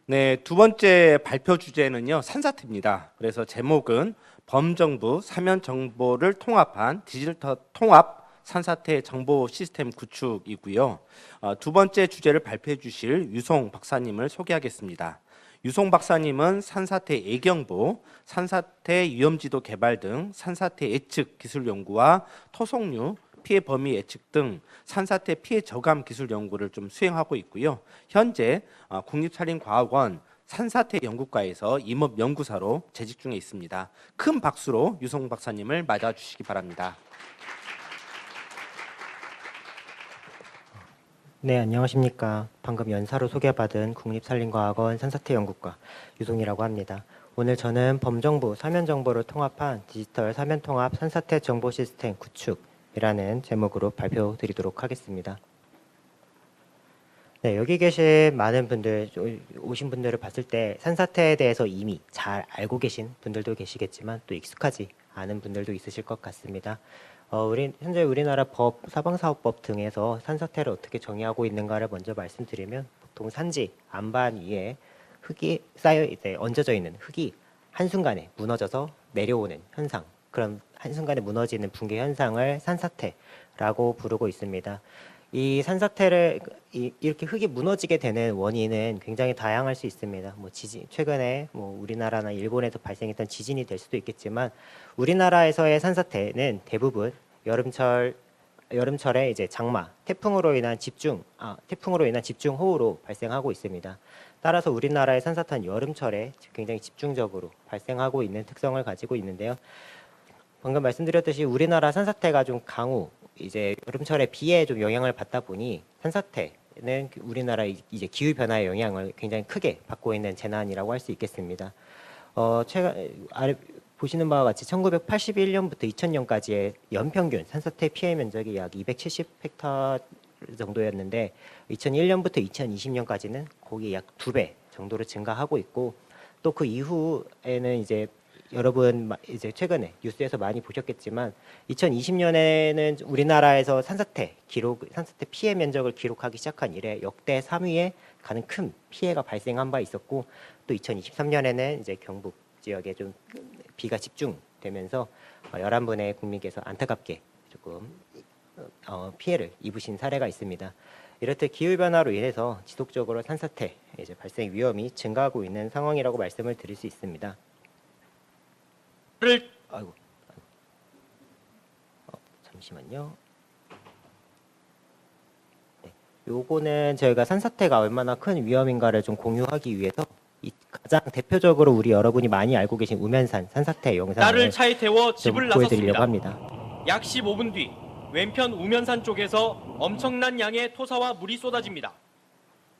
네, 두 번째 발표 주제는요, 산사태입니다. 그래서 제목은 범정부 사면 정보를 통합한 디지털 통합 산사태 정보 시스템 구축이고요. 두 번째 주제를 발표해 주실 유송 박사님을 소개하겠습니다. 유송 박사님은 산사태 예경보, 산사태 위험지도 개발 등 산사태 예측 기술 연구와 토속류 피해 범위 예측 등 산사태 피해 저감 기술 연구를 좀 수행하고 있고요. 현재 국립산림과학원 산사태 연구과에서 임업 연구사로 재직 중에 있습니다. 큰 박수로 유송 박사님을 맞아 주시기 바랍니다. 네, 안녕하십니까. 방금 연사로 소개받은 국립산림과학원 산사태연구과 유송이라고 합니다. 오늘 저는 범정부 사면정보를 통합한 디지털 사면통합 산사태 정보 시스템 구축이라는 제목으로 발표드리도록 하겠습니다. 네, 여기 계신 많은 분들, 오신 분들을 봤을 때 산사태에 대해서 이미 잘 알고 계신 분들도 계시겠지만 또 익숙하지 않은 분들도 있으실 것 같습니다. 현재 우리나라 법, 사방사업법 등에서 산사태를 어떻게 정의하고 있는가를 먼저 말씀드리면 보통 산지 안반 위에 흙이 쌓여 이제 얹어져 있는 흙이 한순간에 무너져서 내려오는 현상, 그런 한순간에 무너지는 붕괴 현상을 산사태라고 부르고 있습니다. 이 산사태를 이렇게 흙이 무너지게 되는 원인은 굉장히 다양할 수 있습니다. 최근에 우리나라나 일본에서 발생했던 지진이 될 수도 있겠지만 우리나라에서의 산사태는 대부분 여름철에 이제 장마, 태풍으로 인한 집중호우로 발생하고 있습니다. 따라서 우리나라의 산사태는 여름철에 굉장히 집중적으로 발생하고 있는 특성을 가지고 있는데요. 방금 말씀드렸듯이 우리나라 산사태가 좀 강우, 이제 여름철에 비에 좀 영향을 받다 보니 산사태는 우리나라 이제 기후 변화의 영향을 굉장히 크게 받고 있는 재난이라고 할 수 있겠습니다. 아래 보시는 바와 같이 1981년부터 2000년까지의 연평균 산사태 피해 면적이 약 270헥타르 정도였는데 2001년부터 2020년까지는 거기 약 2배 정도로 증가하고 있고 또 그 이후에는 이제 여러분 이제 최근에 뉴스에서 많이 보셨겠지만 2020년에는 우리나라에서 산사태 피해 면적을 기록하기 시작한 이래 역대 3위에 가는 큰 피해가 발생한 바 있었고 또 2023년에는 이제 경북 지역에 좀 비가 집중되면서 11분의 국민께서 안타깝게 조금 피해를 입으신 사례가 있습니다. 이렇듯 기후 변화로 인해서 지속적으로 산사태 이제 발생 위험이 증가하고 있는 상황이라고 말씀을 드릴 수 있습니다. 잠시만요. 네, 요거는 저희가 산사태가 얼마나 큰 위험인가를 좀 공유하기 위해서 가장 대표적으로 우리 여러분이 많이 알고 계신 우면산 산사태 영상을 딸을 차에 태워 집을 보여드리려고 나섰습니다. 합니다. 약 15분 뒤 왼편 우면산 쪽에서 엄청난 양의 토사와 물이 쏟아집니다.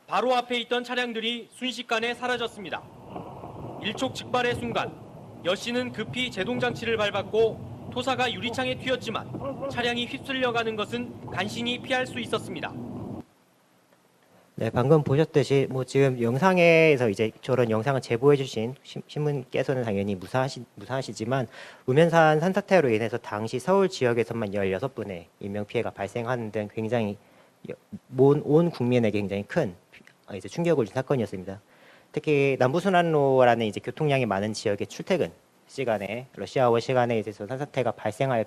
바로 앞에 있던 차량들이 순식간에 사라졌습니다. 일촉즉발의 순간 여 씨는 급히 제동장치를 밟았고 토사가 유리창에 튀었지만 차량이 휩쓸려가는 것은 간신히 피할 수 있었습니다. 네, 방금 보셨듯이 지금 영상에서 이제 저런 영상을 제보해 주신 신문께서는 당연히 무사하시지만 우면산 산사태로 인해서 당시 서울 지역에서만 16분의 인명피해가 발생하는 등 굉장히 온 국민에게 굉장히 큰 이제 충격을 준 사건이었습니다. 특히 남부순환로라는 이제 교통량이 많은 지역의 출퇴근 시간에 러시아워 시간에 이제 산사태가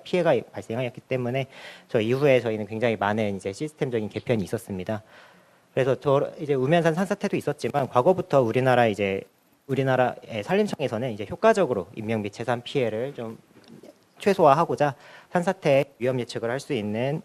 피해가 발생하였기 때문에 저 이후에 저희는 굉장히 많은 이제 시스템적인 개편이 있었습니다. 그래서 이제 우면산 산사태도 있었지만 과거부터 우리나라의 산림청에서는 이제 효과적으로 인명 및 재산 피해를 좀 최소화하고자 산사태 위험 예측을 할 수 있는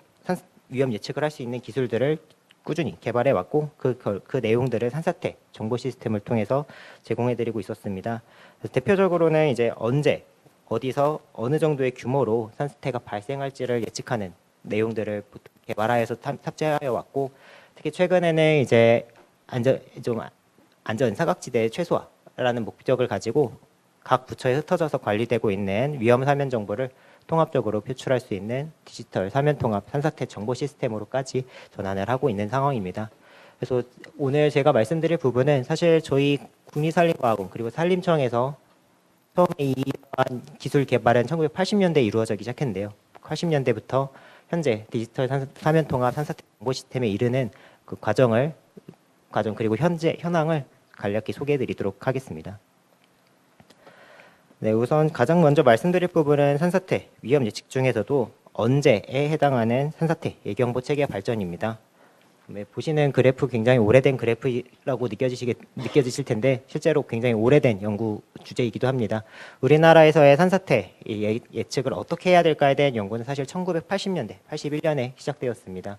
기술들을 꾸준히 개발해 왔고 그 내용들을 산사태 정보 시스템을 통해서 제공해드리고 있었습니다. 그래서 대표적으로는 이제 언제 어디서 어느 정도의 규모로 산사태가 발생할지를 예측하는 내용들을 개발하여서 탑재하여 왔고 특히 최근에는 이제 안전 사각지대 최소화라는 목적을 가지고 각 부처에 흩어져서 관리되고 있는 위험 사면 정보를 통합적으로 표출할 수 있는 디지털 사면 통합 산사태 정보 시스템으로까지 전환을 하고 있는 상황입니다. 그래서 오늘 제가 말씀드릴 부분은 사실 저희 국립산림과학원 그리고 산림청에서 처음에 이러한 기술 개발은 1980년대에 이루어지기 시작했는데요. 80년대부터 현재 디지털 사면 통합 산사태 정보 시스템에 이르는 그 과정 그리고 현황을 간략히 소개해드리도록 하겠습니다. 네, 우선 가장 먼저 말씀드릴 부분은 산사태 위험 예측 중에서도 언제에 해당하는 산사태 예경보 체계 발전입니다. 네, 보시는 그래프 굉장히 오래된 그래프라고 느껴지실 텐데 실제로 굉장히 오래된 연구 주제이기도 합니다. 우리나라에서의 산사태 예측을 어떻게 해야 될까에 대한 연구는 사실 1980년대, 81년에 시작되었습니다.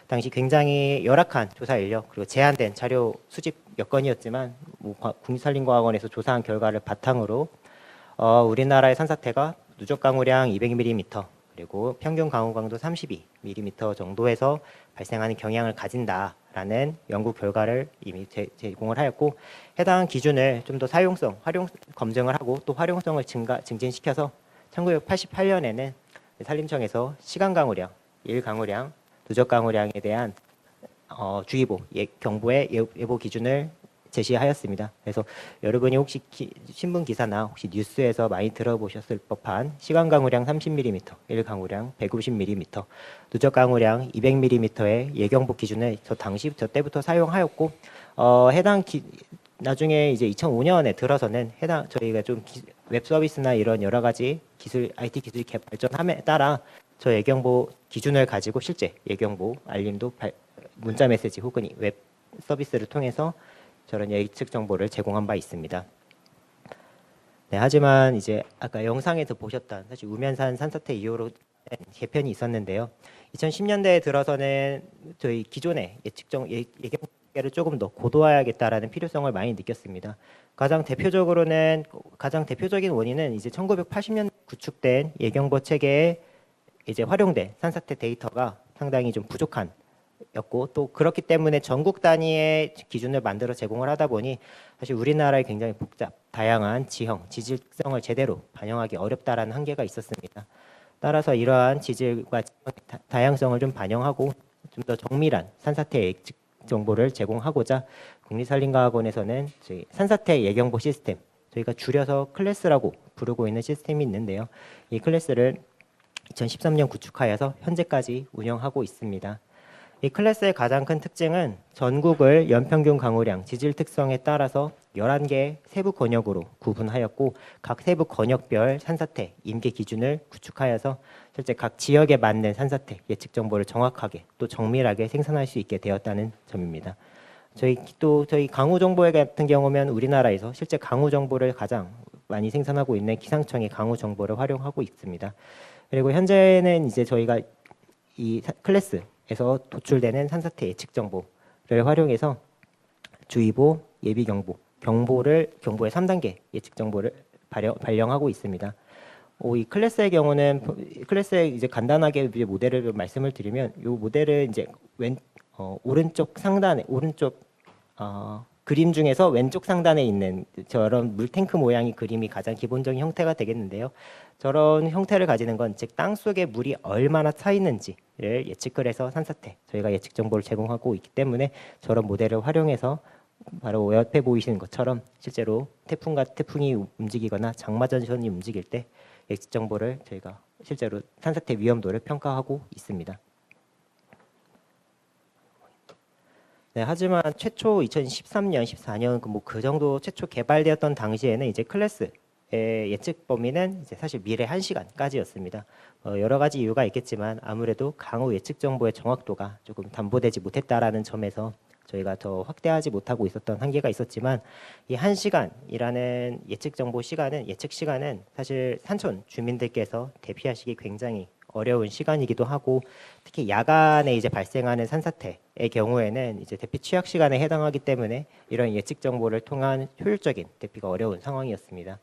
당시 굉장히 열악한 조사 인력 그리고 제한된 자료 수집 여건이었지만 국립산림과학원에서 조사한 결과를 바탕으로 우리나라의 산사태가 누적 강우량 200mm 그리고 평균 강우 강도 32mm 정도에서 발생하는 경향을 가진다라는 연구 결과를 이미 제공을 하였고 해당 기준을 좀 더 활용 검증을 하고 또 활용성을 증진시켜서 1988년에는 산림청에서 시간 강우량, 일 강우량, 누적 강우량에 대한 주의보, 경보의 예보 기준을 제시하였습니다. 그래서 여러분이 혹시 신문 기사나 혹시 뉴스에서 많이 들어보셨을 법한 시간 강우량 30mm, 일 강우량 150mm, 누적 강우량 200mm의 예경보 기준을 저 때부터 사용하였고 나중에 이제 2005년에 들어서는 저희가 좀 웹 서비스나 이런 여러 가지 IT 기술 발전함에 따라 저 예경보 기준을 가지고 실제 예경보 알림도 문자 메시지 혹은 웹 서비스를 통해서 저런 예측 정보를 제공한 바 있습니다. 네, 하지만 이제 아까 영상에서 보셨던 사실 우면산 산사태 이후로 개편이 있었는데요. 2010년대에 들어서는 저희 기존의 예경계를 조금 더 고도화해야겠다라는 필요성을 많이 느꼈습니다. 가장 대표적인 원인은 이제 1980년 구축된 예경보 체계에 이제 활용된 산사태 데이터가 상당히 좀 부족한였고 또 그렇기 때문에 전국 단위의 기준을 만들어 제공을 하다 보니 사실 우리나라의 굉장히 다양한 지질 특성을 제대로 반영하기 어렵다라는 한계가 있었습니다. 따라서 이러한 지질과 다양성을 좀 반영하고 좀 더 정밀한 산사태 예측 정보를 제공하고자 국립산림과학원에서는 저희 산사태 예경보 시스템, 저희가 줄여서 클래스라고 부르고 있는 시스템이 있는데요. 이 클래스를 2013년 구축하여서 현재까지 운영하고 있습니다. 이 클래스의 가장 큰 특징은 전국을 연평균 강우량, 지질 특성에 따라서 11개 세부 권역으로 구분하였고 각 세부 권역별 산사태 임계 기준을 구축하여서 실제 각 지역에 맞는 산사태 예측 정보를 정확하게 또 정밀하게 생산할 수 있게 되었다는 점입니다. 저희 강우 정보 같은 경우면 우리나라에서 실제 강우 정보를 가장 많이 생산하고 있는 기상청의 강우 정보를 활용하고 있습니다. 그리고 현재는 이제 저희가 이 클래스에서 도출되는 산사태 예측 정보를 활용해서 주의보, 예비경보, 경보의 3단계 예측 정보를 발령하고 있습니다. 이 클래스의 경우는 클래스의 이제 간단하게 이제 모델을 말씀을 드리면 이 모델은 이제 오른쪽 상단에 그림 중에서 왼쪽 상단에 있는 저런 물탱크 모양의 그림이 가장 기본적인 형태가 되겠는데요. 저런 형태를 가지는 건 즉 땅속에 물이 얼마나 차 있는지를 예측을 해서 산사태 저희가 예측 정보를 제공하고 있기 때문에 저런 모델을 활용해서 바로 옆에 보이시는 것처럼 실제로 태풍이 움직이거나 장마전선이 움직일 때 예측 정보를 저희가 실제로 산사태 위험도를 평가하고 있습니다. 네, 하지만 최초 2013년, 14년 그 정도 최초 개발되었던 당시에는 이제 클래스의 예측 범위는 이제 사실 미래 1시간까지였습니다. 여러 가지 이유가 있겠지만 아무래도 강우 예측 정보의 정확도가 조금 담보되지 못했다라는 점에서 저희가 더 확대하지 못하고 있었던 한계가 있었지만 이 1시간이라는 예측 시간은 사실 산촌 주민들께서 대피하시기 굉장히 어려운 시간이기도 하고 특히 야간에 이제 발생하는 산사태의 경우에는 이제 대피 취약 시간에 해당하기 때문에 이런 예측 정보를 통한 효율적인 대피가 어려운 상황이었습니다.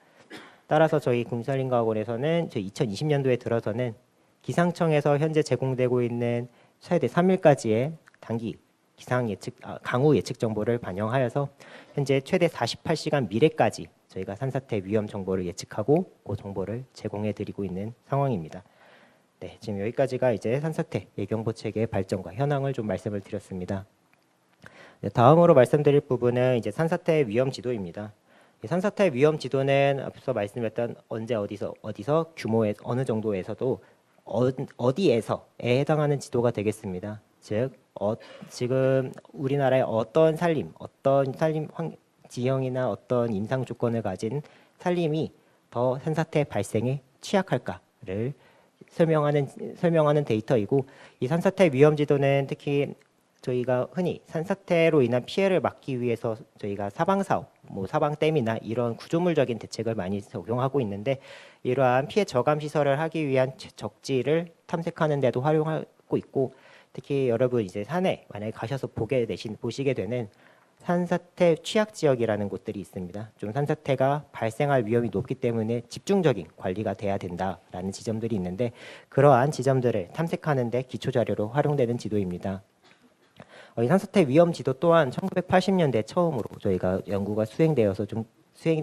따라서 저희 국립산림과학원에서는 2020년도에 들어서는 기상청에서 현재 제공되고 있는 최대 3일까지의 단기 강우 예측 정보를 반영하여서 현재 최대 48시간 미래까지 저희가 산사태 위험 정보를 예측하고 그 정보를 제공해 드리고 있는 상황입니다. 네, 지금 여기까지가 이제 산사태 예경보 체계의 발전과 현황을 좀 말씀을 드렸습니다. 네, 다음으로 말씀드릴 부분은 이제 산사태 위험 지도입니다. 산사태 위험 지도는 앞서 말씀드렸던 언제 어디서 규모에 어느 정도에서도 어디에서에 해당하는 지도가 되겠습니다. 즉 지금 우리나라의 어떤 산림 지형이나 어떤 임상 조건을 가진 산림이 더 산사태 발생에 취약할까를 설명하는 데이터이고, 이 산사태 위험 지도는 특히 저희가 흔히 산사태로 인한 피해를 막기 위해서 저희가 사방 사업, 사방댐이나 이런 구조물적인 대책을 많이 적용하고 있는데, 이러한 피해 저감 시설을 하기 위한 적지를 탐색하는 데도 활용하고 있고, 특히 여러분 이제 산에 만약에 가셔서 보시게 되는 산사태 취약 지역이라는 곳들이 있습니다. 좀 산사태가 발생할 위험이 높기 때문에 집중적인 관리가 돼야 된다라는 지점들이 있는데, 그러한 지점들을 탐색하는 데 기초 자료로 활용되는 지도입니다. 이 산사태 위험 지도 또한 1980년대 처음으로 저희가 연구가 수행이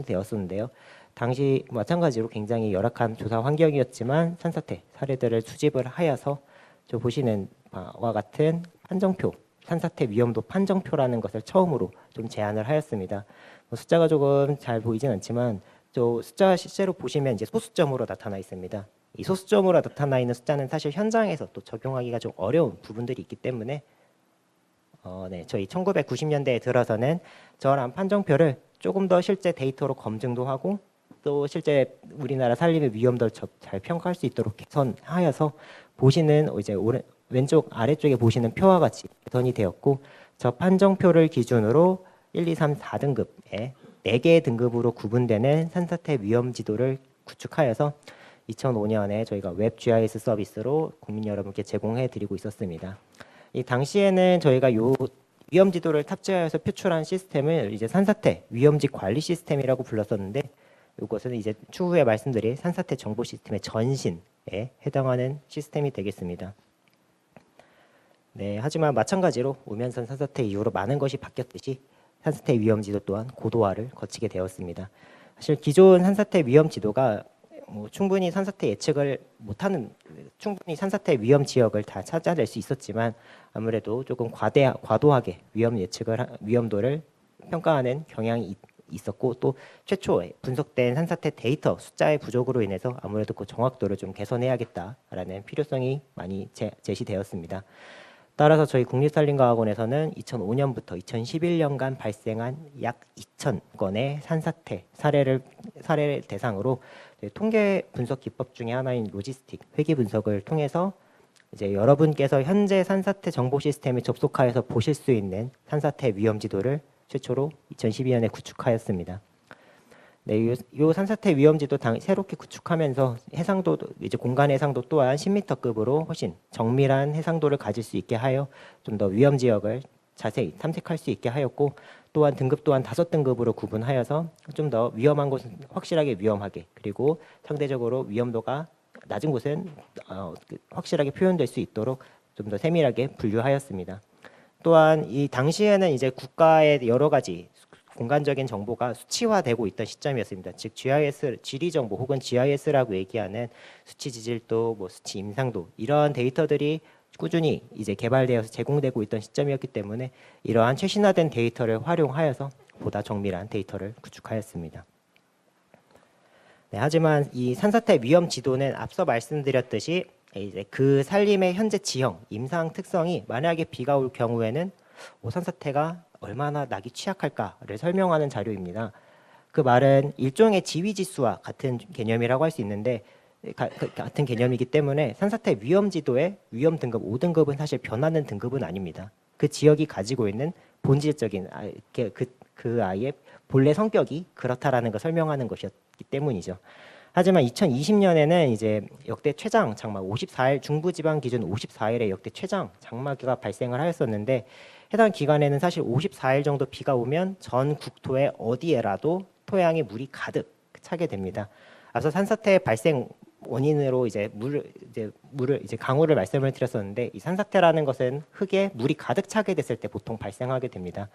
되었었는데요. 당시 마찬가지로 굉장히 열악한 조사 환경이었지만 산사태 사례들을 수집을 하여서 저 보시는 바와 같은 판정표, 산사태 위험도 판정표라는 것을 처음으로 좀 제안을 하였습니다. 숫자가 조금 잘 보이진 않지만 저 숫자가 실제로 보시면 이제 소수점으로 나타나 있습니다. 이 소수점으로 나타나 있는 숫자는 사실 현장에서 또 적용하기가 좀 어려운 부분들이 있기 때문에 저희 1990년대에 들어서는 저런 판정표를 조금 더 실제 데이터로 검증도 하고 또 실제 우리나라 산림의 위험도를 잘 평가할 수 있도록 개선하여서 보시는 이제 왼쪽 아래쪽에 보시는 표와 같이 개선이 되었고, 저 판정표를 기준으로 1, 2, 3, 4등급에 4개의 등급으로 구분되는 산사태 위험 지도를 구축하여서 2005년에 저희가 웹 GIS 서비스로 국민 여러분께 제공해 드리고 있었습니다. 이 당시에는 저희가 요 위험 지도를 탑재하여서 표출한 시스템을 이제 산사태 위험지 관리 시스템이라고 불렀었는데, 이것은 이제 추후에 말씀드릴 산사태 정보 시스템의 전신에 해당하는 시스템이 되겠습니다. 하지만 마찬가지로 우면산 산사태 이후로 많은 것이 바뀌었듯이 산사태 위험 지도 또한 고도화를 거치게 되었습니다. 사실 기존 산사태 위험 지도가 충분히 산사태 예측을 못하는, 충분히 산사태 위험 지역을 다 찾아낼 수 있었지만 아무래도 조금 과도하게 위험도를 평가하는 경향이 있었고, 또 최초에 분석된 산사태 데이터 숫자의 부족으로 인해서 아무래도 그 정확도를 좀 개선해야겠다라는 필요성이 많이 제시되었습니다. 따라서 저희 국립산림과학원에서는 2005년부터 2011년간 발생한 약 2,000건의 산사태 사례를 대상으로 통계 분석 기법 중에 하나인 로지스틱 회귀 분석을 통해서 이제 여러분께서 현재 산사태 정보 시스템에 접속하여서 보실 수 있는 산사태 위험 지도를 최초로 2012년에 구축하였습니다. 이 산사태 위험 지도 새롭게 구축하면서 해상도 이제 공간 해상도 또한 10m급으로 훨씬 정밀한 해상도를 가질 수 있게 하여 좀 더 위험 지역을 자세히 탐색할 수 있게 하였고, 또한 등급 또한 5등급으로 구분하여서 좀 더 위험한 곳은 확실하게 위험하게, 그리고 상대적으로 위험도가 낮은 곳은 확실하게 표현될 수 있도록 좀 더 세밀하게 분류하였습니다. 또한 이 당시에는 이제 국가의 여러 가지 공간적인 정보가 수치화되고 있던 시점이었습니다. 즉 GIS, 지리 정보 혹은 GIS라고 얘기하는 수치 지질도, 수치 임상도, 이러한 데이터들이 꾸준히 이제 개발되어서 제공되고 있던 시점이었기 때문에 이러한 최신화된 데이터를 활용하여서 보다 정밀한 데이터를 구축하였습니다. 하지만 이 산사태 위험 지도는 앞서 말씀드렸듯이 이제 그 산림의 현재 지형, 임상 특성이 만약에 비가 올 경우에는 산사태가 얼마나 나기 취약할까를 설명하는 자료입니다. 그 말은 일종의 지위지수와 같은 개념이라고 할 수 있는데, 같은 개념이기 때문에 산사태 위험 지도의 위험 등급 5등급은 사실 변하는 등급은 아닙니다. 그 지역이 가지고 있는 본질적인 그 아이의 본래 성격이 그렇다라는 걸 설명하는 것이었기 때문이죠. 하지만 2020년에는 이제 역대 최장 장마 54일, 중부지방 기준 54일에 역대 최장 장마가 발생을 하였었는데, 해당 기간에는 사실 54일 정도 비가 오면 전 국토의 어디에라도 토양에 물이 가득 차게 됩니다. 앞서 산사태 발생 원인으로 이제 강우를 말씀을 드렸었는데, 이 산사태라는 것은 흙에 물이 가득 차게 됐을 때 보통 발생하게 됩니다.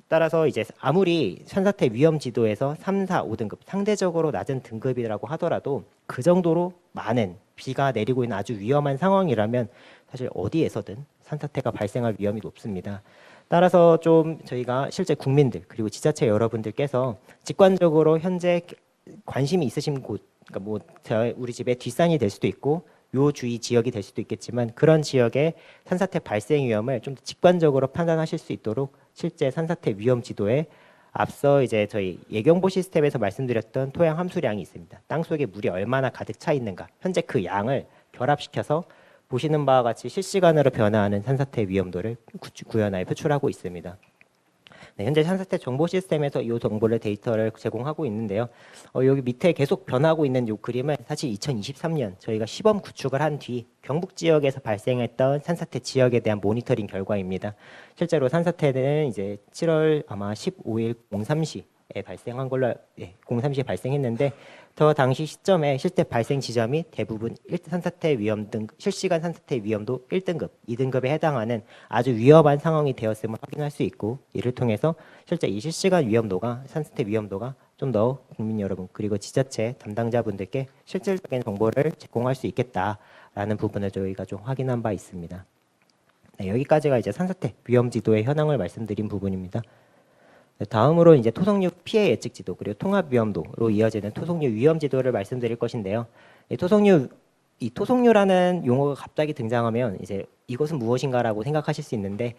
따라서 이제 아무리 산사태 위험 지도에서 3, 4, 5등급 상대적으로 낮은 등급이라고 하더라도 그 정도로 많은 비가 내리고 있는 아주 위험한 상황이라면 사실 어디에서든 산사태가 발생할 위험이 높습니다. 따라서 좀 저희가 실제 국민들 그리고 지자체 여러분들께서 직관적으로 현재 관심이 있으신 곳, 그러니까 우리 집의 뒷산이 될 수도 있고 요 주위 지역이 될 수도 있겠지만, 그런 지역의 산사태 발생 위험을 좀 더 직관적으로 판단하실 수 있도록 실제 산사태 위험 지도에 앞서 이제 저희 예경보 시스템에서 말씀드렸던 토양 함수량이 있습니다. 땅 속에 물이 얼마나 가득 차 있는가, 현재 그 양을 결합시켜서 보시는 바와 같이 실시간으로 변화하는 산사태 위험도를 구현하여 표출하고 있습니다. 네, 현재 산사태 정보 시스템에서 이 정보를 데이터를 제공하고 있는데요. 여기 밑에 계속 변하고 있는 이 그림은 사실 2023년 저희가 시범 구축을 한 뒤 경북 지역에서 발생했던 산사태 지역에 대한 모니터링 결과입니다. 실제로 산사태는 이제 7월 아마 15일 03시에 발생한 걸로 03시에 발생했는데 저 당시 시점에 실제 발생 지점이 대부분 산사태 위험 등 실시간 산사태 위험도 1등급, 2등급에 해당하는 아주 위험한 상황이 되었음을 확인할 수 있고 이를 통해서 실제 이 실시간 위험도가 산사태 위험도가 좀 더 국민 여러분 그리고 지자체 담당자분들께 실질적인 정보를 제공할 수 있겠다라는 부분을 저희가 좀 확인한 바 있습니다. 네, 여기까지가 이제 산사태 위험 지도의 현황을 말씀드린 부분입니다. 네, 다음으로 이제 토속류 피해 예측 지도 그리고 통합 위험도로 이어지는 토속류 위험 지도를 말씀드릴 것인데요. 이 토속류라는 용어가 갑자기 등장하면 이제 이것은 무엇인가라고 생각하실 수 있는데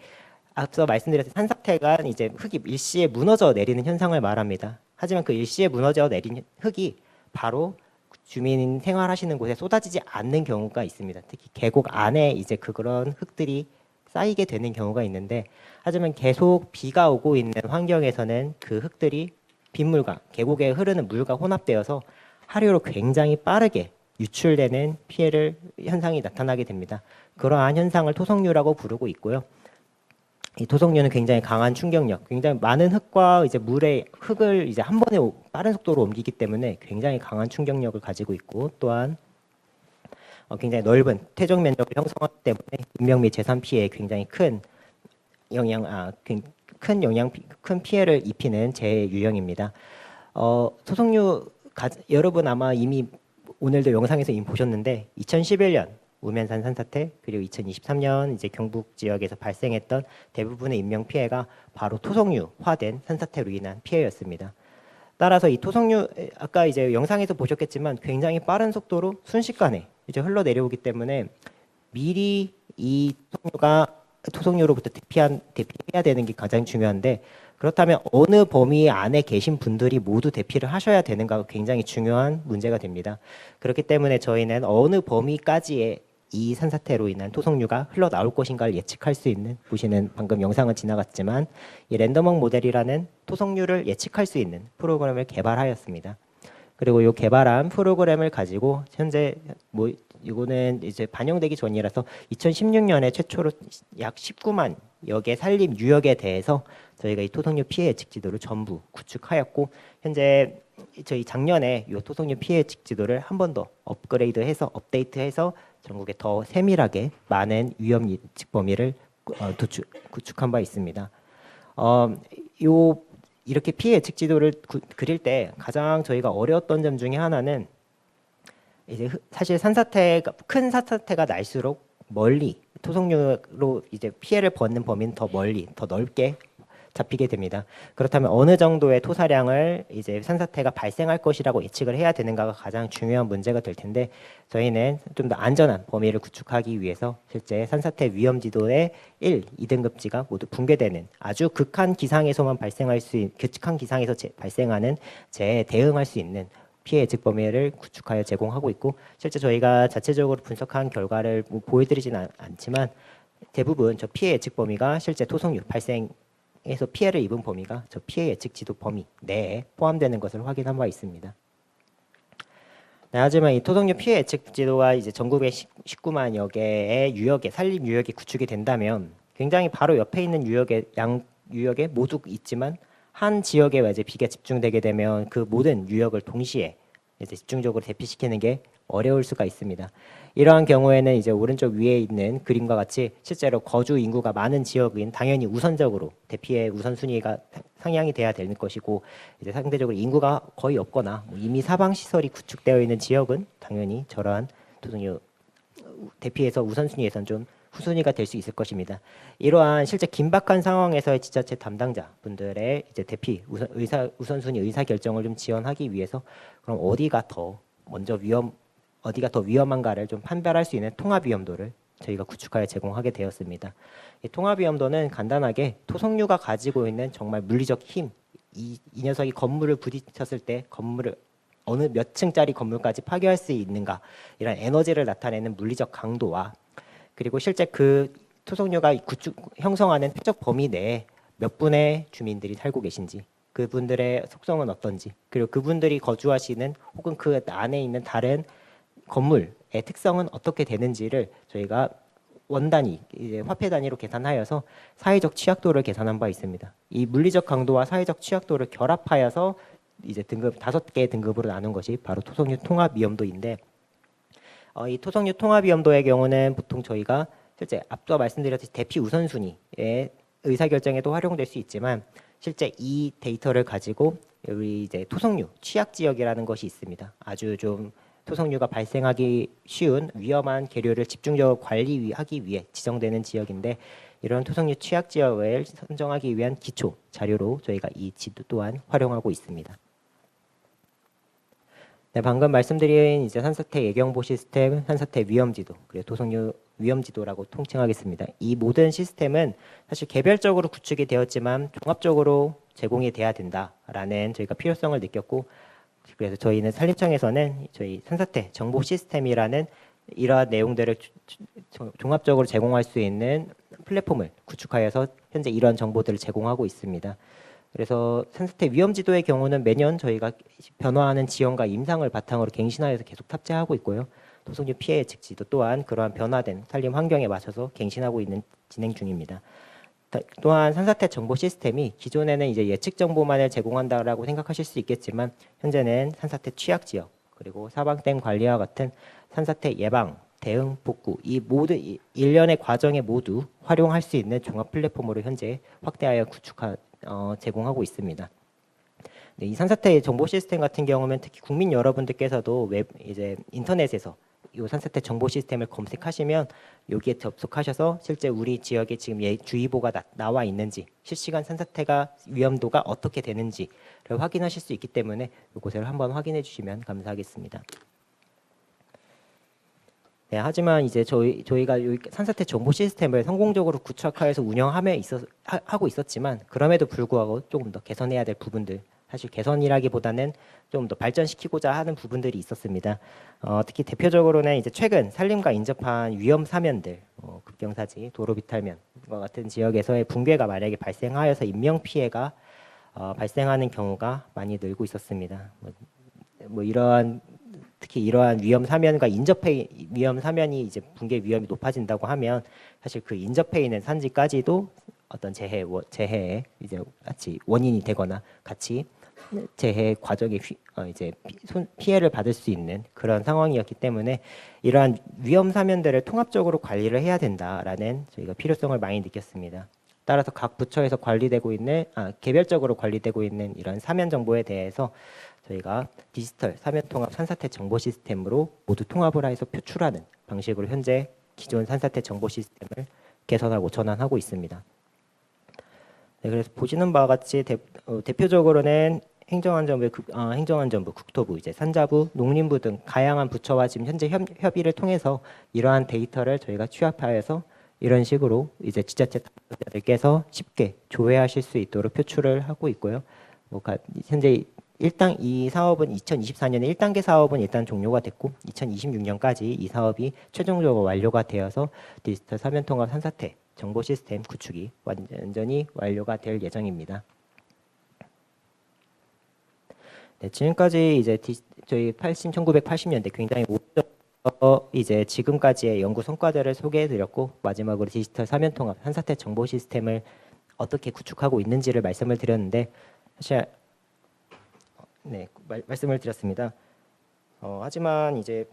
앞서 말씀드렸듯이 산사태가 이제 흙이 일시에 무너져 내리는 현상을 말합니다. 하지만 그 일시에 무너져 내린 흙이 바로 주민 생활하시는 곳에 쏟아지지 않는 경우가 있습니다. 특히 계곡 안에 이제 그런 흙들이 쌓이게 되는 경우가 있는데 하지만 계속 비가 오고 있는 환경에서는 그 흙들이 빗물과 계곡에 흐르는 물과 혼합되어서 하류로 굉장히 빠르게 유출되는 현상이 나타나게 됩니다. 그러한 현상을 토속류라고 부르고 있고요. 이 토속류는 굉장히 강한 충격력, 굉장히 많은 흙과 이제 물의 흙을 이제 한 번에 빠른 속도로 옮기기 때문에 굉장히 강한 충격력을 가지고 있고 또한 굉장히 넓은 퇴적 면적을 형성하기 때문에 인명 및 재산 피해에 굉장히 큰 피해를 입히는 재유형입니다. 토속류 여러분 아마 이미 오늘도 영상에서 이미 보셨는데 2011년 우면산 산사태 그리고 2023년 이제 경북 지역에서 발생했던 대부분의 인명 피해가 바로 토속류화된 산사태로 인한 피해였습니다. 따라서 이 토속류 아까 이제 영상에서 보셨겠지만 굉장히 빠른 속도로 순식간에 이제 흘러내려오기 때문에 미리 이 토속류로부터 대피해야 되는 게 가장 중요한데 그렇다면 어느 범위 안에 계신 분들이 모두 대피를 하셔야 되는가가 굉장히 중요한 문제가 됩니다. 그렇기 때문에 저희는 어느 범위까지의 이 산사태로 인한 토속류가 흘러나올 것인가를 예측할 수 있는 보시는 방금 영상은 지나갔지만 이 랜덤워크 모델이라는 토속류를 예측할 수 있는 프로그램을 개발하였습니다. 그리고 이 개발한 프로그램을 가지고 현재 이거는 이제 반영되기 전이라서 2016년에 최초로 약 19만여 개 산림 유역에 대해서 저희가 이 토속류 피해 예측 지도를 전부 구축하였고 현재 저희 작년에 이 토속류 피해 예측 지도를 한 번 더 업데이트해서 전국에 더 세밀하게 많은 위험 예측 범위를 구축한 바 있습니다. 이렇게 피해 예측 지도를 그릴 때 가장 저희가 어려웠던 점 중에 하나는 이제 사실 큰 산사태가 날수록 멀리 토속류로 이제 피해를 벗는 범위는 더 멀리 더 넓게 잡히게 됩니다. 그렇다면 어느 정도의 토사량을 이제 산사태가 발생할 것이라고 예측을 해야 되는가가 가장 중요한 문제가 될 텐데 저희는 좀 더 안전한 범위를 구축하기 위해서 실제 산사태 위험 지도의 1, 2등급지가 모두 붕괴되는 아주 극한 기상에서만 극한 기상에서 발생하는 재해에 대응할 수 있는 피해 예측 범위를 구축하여 제공하고 있고 실제 저희가 자체적으로 분석한 결과를 보여드리지는 않지만 대부분 저 피해 예측 범위가 실제 토속류 발생에서 피해를 입은 범위가 저 피해 예측 지도 범위 내에 포함되는 것을 확인한 바 있습니다. 네, 하지만 이 토속류 피해 예측 지도가 이제 전국에 19만여 개의 산림 유역이 구축이 된다면 굉장히 바로 옆에 있는 유역에 모두 있지만 한 지역에 이제 비가 집중되게 되면 그 모든 유역을 동시에 이제 집중적으로 대피시키는 게 어려울 수가 있습니다. 이러한 경우에는 이제 오른쪽 위에 있는 그림과 같이 실제로 거주 인구가 많은 지역은 당연히 우선적으로 대피의 우선순위가 상향이 돼야 되는 것이고 이제 상대적으로 인구가 거의 없거나 이미 사방 시설이 구축되어 있는 지역은 당연히 저러한 토속류 대피에서 우선순위에선 좀 후순위가 될 수 있을 것입니다. 이러한 실제 긴박한 상황에서의 지자체 담당자분들의 이제 대피 우선순위 의사 결정을 좀 지원하기 위해서 그럼 어디가 더 위험한가를 좀 판별할 수 있는 통합 위험도를 저희가 구축하여 제공하게 되었습니다. 이 통합 위험도는 간단하게 토속류가 가지고 있는 정말 물리적 힘 이 녀석이 건물을 부딪혔을 때 건물을 어느 몇 층짜리 건물까지 파괴할 수 있는가 이런 에너지를 나타내는 물리적 강도와 그리고 실제 그 토속류가 형성하는 퇴적 범위 내에 몇 분의 주민들이 살고 계신지 그분들의 속성은 어떤지 그리고 그분들이 거주하시는 혹은 그 안에 있는 다른 건물의 특성은 어떻게 되는지를 저희가 원단위, 이제 화폐 단위로 계산하여서 사회적 취약도를 계산한 바 있습니다. 이 물리적 강도와 사회적 취약도를 결합하여서 이제 등급 5개의 등급으로 나눈 것이 바로 토속류 통합 위험도인데 이 토속류 통합 위험도의 경우는 보통 저희가 실제 앞서 말씀드렸듯이 대피 우선순위의 의사결정에도 활용될 수 있지만 실제 이 데이터를 가지고 우리 이제 토속류 취약 지역이라는 것이 있습니다. 아주 좀 토속류가 발생하기 쉬운 위험한 계류를 집중적으로 관리하기 위해 지정되는 지역인데 이런 토속류 취약 지역을 선정하기 위한 기초 자료로 저희가 이 지도 또한 활용하고 있습니다. 네, 방금 말씀드린 이제 산사태 예경보 시스템, 산사태 위험지도, 그리고 토속류 위험지도라고 통칭하겠습니다. 이 모든 시스템은 사실 개별적으로 구축이 되었지만 종합적으로 제공이 돼야 된다라는 저희가 필요성을 느꼈고 그래서 저희는 산림청에서는 저희 산사태 정보 시스템이라는 이러한 내용들을 종합적으로 제공할 수 있는 플랫폼을 구축하여서 현재 이러한 정보들을 제공하고 있습니다. 그래서 산사태 위험지도의 경우는 매년 저희가 변화하는 지형과 임상을 바탕으로 갱신하여서 계속 탑재하고 있고요. 토속류 피해 예측지도 또한 그러한 변화된 산림 환경에 맞춰서 갱신하고 있는 진행 중입니다. 또한 산사태 정보 시스템이 기존에는 이제 예측 정보만을 제공한다라고 생각하실 수 있겠지만 현재는 산사태 취약 지역 그리고 사방댐 관리와 같은 산사태 예방, 대응, 복구 이 모든 일련의 과정에 모두 활용할 수 있는 종합 플랫폼으로 현재 확대하여 제공하고 있습니다. 네, 이 산사태 정보 시스템 같은 경우는 특히 국민 여러분들께서도 이제 인터넷에서 이 산사태 정보 시스템을 검색하시면 여기에 접속하셔서 실제 우리 지역에 지금 주의보가 나와 있는지 실시간 산사태가 위험도가 어떻게 되는지를 확인하실 수 있기 때문에 이곳을 한번 확인해 주시면 감사하겠습니다. 네, 하지만 이제 저희가 산사태 정보 시스템을 성공적으로 구축하여서 하고 있었지만 그럼에도 불구하고 조금 더 개선해야 될 부분들 사실 개선이라기보다는 좀 더 발전시키고자 하는 부분들이 있었습니다. 특히 대표적으로는 이제 최근 산림과 인접한 위험 사면들, 급경사지, 도로 비탈면과 같은 지역에서의 붕괴가 만약에 발생하여서 인명 피해가 발생하는 경우가 많이 늘고 있었습니다. 특히 이러한 위험 사면과 인접해 위험 사면이 이제 붕괴 위험이 높아진다고 하면 사실 그 인접해 있는 산지까지도 어떤 재해에 이제 같이 원인이 되거나 같이 재해 과정에 피해를 받을 수 있는 그런 상황이었기 때문에 이러한 위험 사면들을 통합적으로 관리를 해야 된다라는 저희가 필요성을 많이 느꼈습니다. 따라서 각 부처에서 개별적으로 관리되고 있는 이런 사면 정보에 대해서 저희가 디지털 사면 통합 산사태 정보 시스템으로 모두 통합을 해서 표출하는 방식으로 현재 기존 산사태 정보 시스템을 개선하고 전환하고 있습니다. 네, 그래서 보시는 바와 같이 대표적으로는 행정안전부, 국토부, 이제 산자부, 농림부 등 다양한 부처와 지금 현재 협의를 통해서 이러한 데이터를 저희가 취합하여서 이런 식으로 이제 지자체 당국자들께서 쉽게 조회하실 수 있도록 표출을 하고 있고요. 현재 이 사업은 2024년에 1단계 사업은 일단 종료가 됐고 2026년까지 이 사업이 최종적으로 완료가 되어서 디지털 사면 통합 산사태 정보 시스템 구축이 완전히 완료가 될 예정입니다. 네, 지금까지 이제 저희 1980년대 굉장히 오래전부터 이제 지금까지의 연구 성과들을 소개해드렸고 마지막으로 디지털 사면 통합 산사태 정보 시스템을 어떻게 구축하고 있는지를 말씀을 드렸는데 사실 말씀을 드렸습니다. 하지만 이제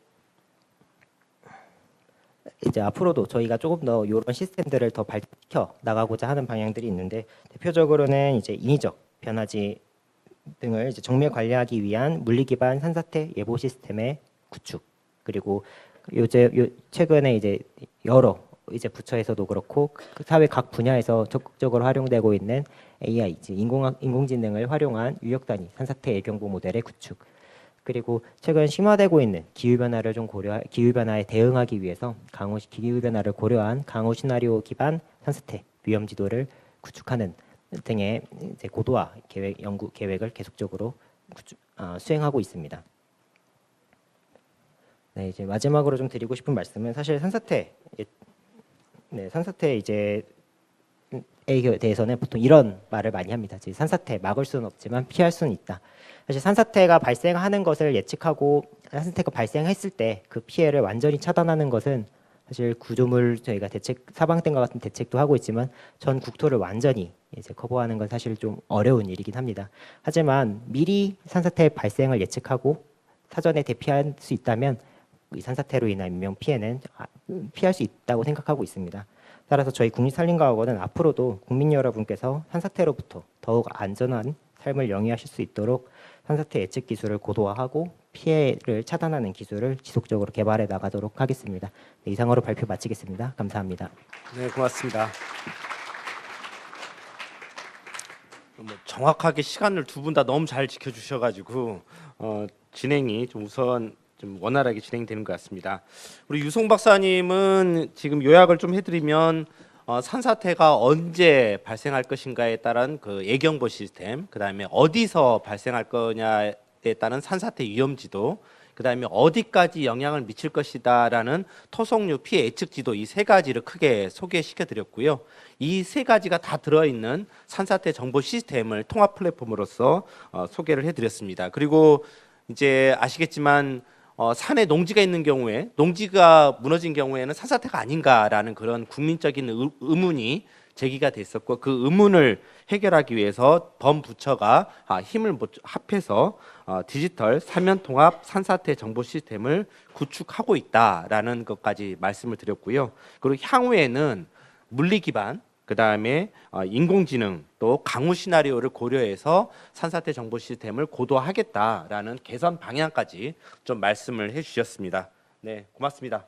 앞으로도 저희가 조금 더 이런 시스템들을 더 발전시켜 나가고자 하는 방향들이 있는데 대표적으로는 이제 인위적 변화지 등을 이제 정밀 관리하기 위한 물리 기반 산사태 예보 시스템의 구축 그리고 최근에 이제 여러 이제 부처에서도 그렇고 그 사회 각 분야에서 적극적으로 활용되고 있는 AI 인공지능을 활용한 유역 단위 산사태 예경보 모델의 구축 그리고 최근 심화되고 있는 기후 변화에 대응하기 위해서 기후 변화를 고려한 강우 시나리오 기반 산사태 위험 지도를 구축하는 등의 이제 고도화 연구 계획을 계속적으로 수행하고 있습니다. 네, 이제 마지막으로 좀 드리고 싶은 말씀은 사실 산사태 이제 에 대해서는 보통 이런 말을 많이 합니다. 산사태 막을 수는 없지만 피할 수는 있다. 사실 산사태가 발생하는 것을 예측하고 산사태가 발생했을 때 그 피해를 완전히 차단하는 것은 사실 구조물 저희가 사방댐과 같은 대책도 하고 있지만 전 국토를 완전히 이제 커버하는 건 사실 좀 어려운 일이긴 합니다. 하지만 미리 산사태 발생을 예측하고 사전에 대피할 수 있다면 이 산사태로 인한 인명 피해는 피할 수 있다고 생각하고 있습니다. 따라서 저희 국립산림과학원은 앞으로도 국민 여러분께서 산사태로부터 더욱 안전한 삶을 영위하실 수 있도록 산사태 예측 기술을 고도화하고 피해를 차단하는 기술을 지속적으로 개발해 나가도록 하겠습니다. 네, 이상으로 발표 마치겠습니다. 감사합니다. 네, 고맙습니다. 정확하게 시간을 두 분 다 너무 잘 지켜주셔가지고 진행이 좀 우선 좀 원활하게 진행되는 것 같습니다. 우리 유송 박사님은 지금 요약을 좀 해드리면 산사태가 언제 발생할 것인가에 따른 그 예경보 시스템, 그 다음에 어디서 발생할 거냐에 따른 산사태 위험지도, 그 다음에 어디까지 영향을 미칠 것이다라는 토속류 피해 예측지도 이 세 가지를 크게 소개시켜 드렸고요. 이 세 가지가 다 들어있는 산사태 정보 시스템을 통합 플랫폼으로서 소개를 해드렸습니다. 그리고 이제 아시겠지만 산에 농지가 있는 경우에 농지가 무너진 경우에는 산사태가 아닌가라는 그런 국민적인 의문이 제기가 됐었고 그 의문을 해결하기 위해서 범부처가 힘을 합해서 디지털 사면 통합 산사태 정보 시스템을 구축하고 있다라는 것까지 말씀을 드렸고요. 그리고 향후에는 물리 기반 그 다음에 인공지능 또 강우 시나리오를 고려해서 산사태 정보 시스템을 고도화하겠다라는 개선 방향까지 좀 말씀을 해주셨습니다. 네, 고맙습니다.